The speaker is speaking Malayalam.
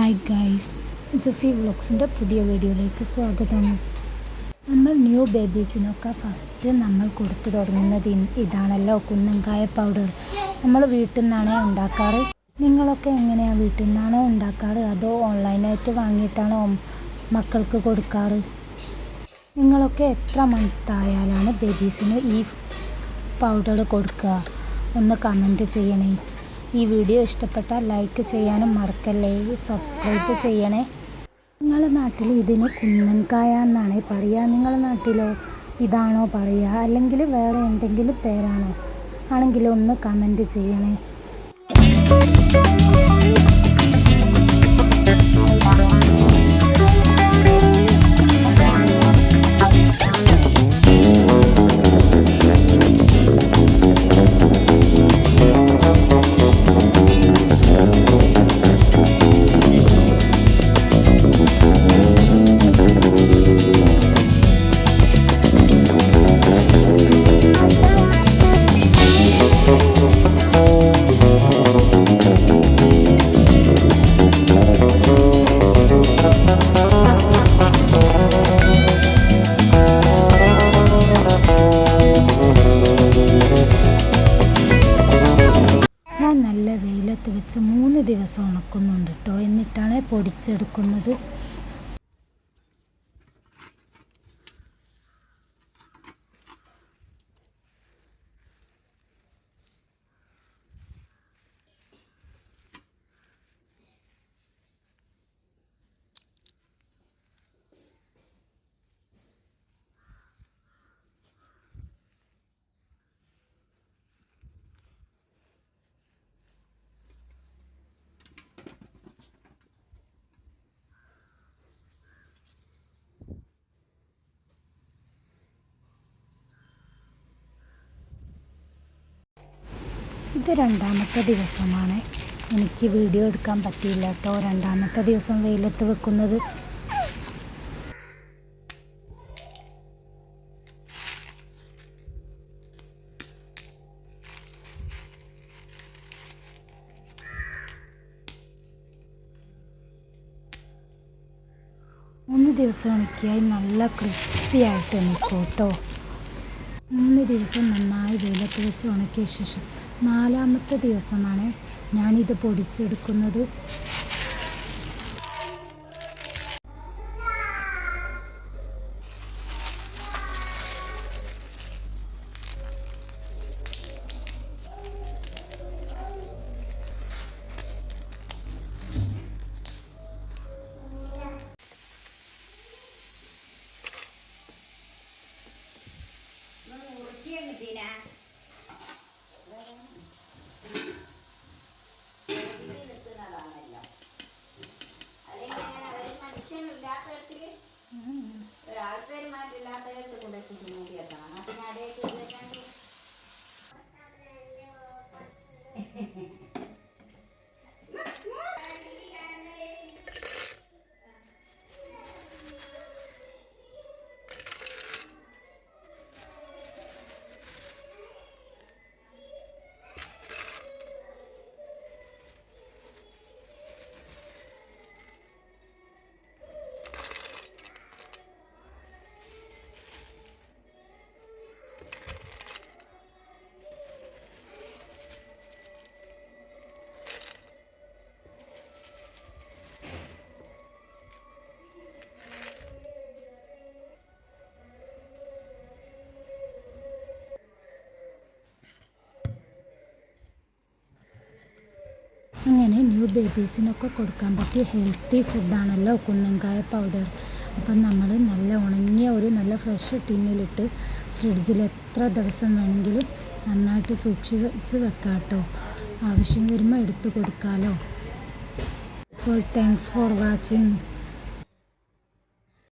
ഹായ് ഗൈസ്, ജുഫി വ്ളോഗ്സിൻ്റെ പുതിയ വീഡിയോയിലേക്ക് സ്വാഗതം. നമ്മൾ ന്യൂ ബേബീസിനൊക്കെ ഫസ്റ്റ് നമ്മൾ കൊടുത്തു തുടങ്ങുന്നത് ഇതാണല്ലോ, കുന്നൻകായ പൗഡർ. നമ്മൾ വീട്ടിൽ നിന്നാണേ ഉണ്ടാക്കാറ്. നിങ്ങളൊക്കെ എങ്ങനെയാണ്, വീട്ടിൽ നിന്നാണോ ഉണ്ടാക്കാറ് അതോ ഓൺലൈനായിട്ട് വാങ്ങിയിട്ടാണോ മക്കൾക്ക് കൊടുക്കാറ്? നിങ്ങളൊക്കെ എത്ര മന്തായാലാണ് ബേബീസിന് ഈ പൗഡർ കൊടുക്കുക? ഒന്ന് കമൻറ്റ് ചെയ്യണേ. ഈ വീഡിയോ ഇഷ്ടപ്പെട്ടാൽ ലൈക്ക് ചെയ്യാനും മറക്കല്ലേ, സബ്സ്ക്രൈബ് ചെയ്യണേ. നിങ്ങളുടെ നാട്ടിൽ ഇതിന് കുന്നൻകായ എന്നാണ് പറയുക. നിങ്ങളുടെ നാട്ടിലോ ഇതാണോ പറയുക, അല്ലെങ്കിൽ വേറെ എന്തെങ്കിലും പേരാണോ? ആണെങ്കിലും ഒന്ന് കമൻറ്റ് ചെയ്യണേ. നല്ല വെയിലത്ത് വെച്ച് 3 ദിവസം ഉണക്കുന്നുണ്ട് കേട്ടോ. എന്നിട്ടാണ് പൊടിച്ചെടുക്കുന്നത്. ഇത് 2ാമത്തെ ദിവസമാണ്. എനിക്ക് വീഡിയോ എടുക്കാൻ പറ്റിയില്ല കേട്ടോ. 2ാമത്തെ ദിവസം വെയിലത്ത് വെക്കുന്നത്. മൂന്ന് ദിവസം ഉണക്കിയാൽ നല്ല ക്രിസ്പി ആയിട്ട് നിൽക്കും കേട്ടോ. 3 ദിവസം നന്നായി വെയിലത്ത് വെച്ച് ഉണക്കിയ ശേഷം 4ാമത്തെ ദിവസമാണ് ഞാനിത് പൊടിച്ചെടുക്കുന്നത്. അങ്ങനെ ന്യൂ ബേബീസിനൊക്കെ കൊടുക്കാൻ പറ്റിയ ഹെൽത്തി ഫുഡാണല്ലോ കുന്നൻകായ പൗഡർ. അപ്പം നമ്മൾ നല്ല ഉണങ്ങിയ ഒരു നല്ല ഫ്രഷ് ടിന്നിലിട്ട് ഫ്രിഡ്ജിൽ എത്ര ദിവസം വേണമെങ്കിലും നന്നായിട്ട് സൂക്ഷിച്ച് വെക്കാം കേട്ടോ. ആവശ്യം വരുമ്പോൾ എടുത്ത് കൊടുക്കാമല്ലോ. അപ്പോൾ താങ്ക്സ് ഫോർ വാച്ചിങ്.